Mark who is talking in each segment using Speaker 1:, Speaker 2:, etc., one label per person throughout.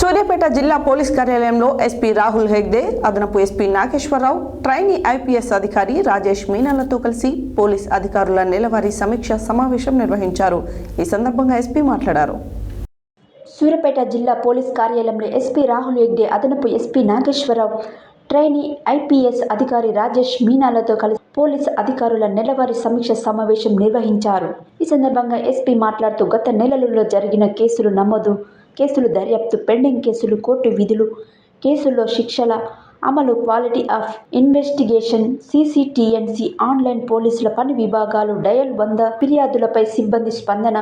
Speaker 1: సూర్యాపేట జిల్లా పోలీస్ కార్యాలయంలో ఎస్పీ రాహుల్ హెగ్డే, అదనపు ఎస్పీ నాగేశ్వరరావు, ట్రైనీ ఐపీఎస్ అధికారి రాజేష్ మీనాలతో కలిసి పోలీస్ అధికారుల నెలవారీ సమీక్ష సమావేశం నిర్వహించారు. ఈ సందర్భంగా ఎస్పీ మాట్లాడారు.
Speaker 2: సూర్యాపేట జిల్లా పోలీస్ కార్యాలయంలో ఎస్పీ రాహుల్ హెగ్డే, అదనపు ఎస్పీ నాగేశ్వరరావు, ట్రైనీ ఐపీఎస్ అధికారి రాజేష్ మీనాలతో కలిసి పోలీస్ అధికారుల నెలవారీ సమీక్ష సమావేశం నిర్వహించారు. ఈ సందర్భంగా ఎస్పీ మాట్లాడుతూ గత నెలలలో జరిగిన కేసులు నమోదు, కేసులు దర్యాప్తు, పెండింగ్ కేసులు, కోర్టు విధులు, కేసుల్లో శిక్షల అమలు, క్వాలిటీ ఆఫ్ ఇన్వెస్టిగేషన్, సీసీటీఎన్సీ, ఆన్లైన్ పోలీసుల పని విభాగాలు, డయల్ 100 ఫిర్యాదులపై సిబ్బంది స్పందన,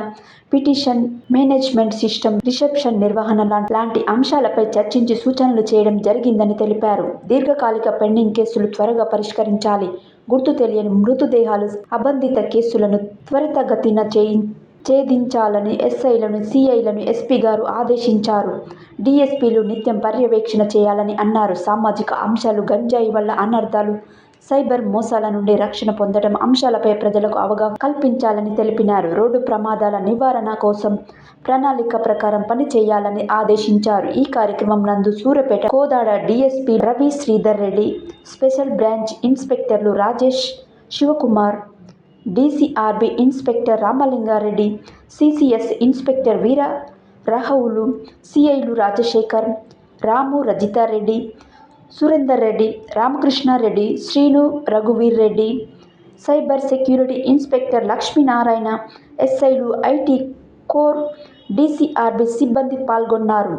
Speaker 2: పిటిషన్ మేనేజ్మెంట్ సిస్టమ్, రిసెప్షన్ నిర్వహణ లాంటి అంశాలపై చర్చించి సూచనలు చేయడం జరిగిందని తెలిపారు. దీర్ఘకాలిక పెండింగ్ కేసులు త్వరగా పరిష్కరించాలి, గుర్తు తెలియని మృతదేహాలు, అబంధిత కేసులను త్వరితగతిన ఛేదించాలని ఎస్ఐలను, సిఐలను ఎస్పీ గారు ఆదేశించారు. డీఎస్పీలు నిత్యం పర్యవేక్షణ చేయాలని అన్నారు. సామాజిక అంశాలు, గంజాయి వల్ల అనర్థాలు, సైబర్ మోసాల నుండి రక్షణ పొందడం అంశాలపై ప్రజలకు అవగాహన కల్పించాలని తెలిపినారు. రోడ్డు ప్రమాదాల నివారణ కోసం ప్రణాళిక ప్రకారం పని చేయాలని ఆదేశించారు. ఈ కార్యక్రమం నందు Suryapet, Kodad DSP Ravi Sridhar Reddy, special branch ఇన్స్పెక్టర్లు Rajesh, Sivakumar, DCRB inspector Ramalingareddy, CCS inspector Veera Rahulu, సిఐలు రాజశేఖర్, రాము, రజితారెడ్డి, సురేందర్ రెడ్డి, రామకృష్ణారెడ్డి, శ్రీను, రఘువీర్ Reddy, cyber security inspector Lakshminarayana, ఎస్ఐలు, ఐటీ కోర్, డీసీఆర్బీ సిబ్బంది పాల్గొన్నారు.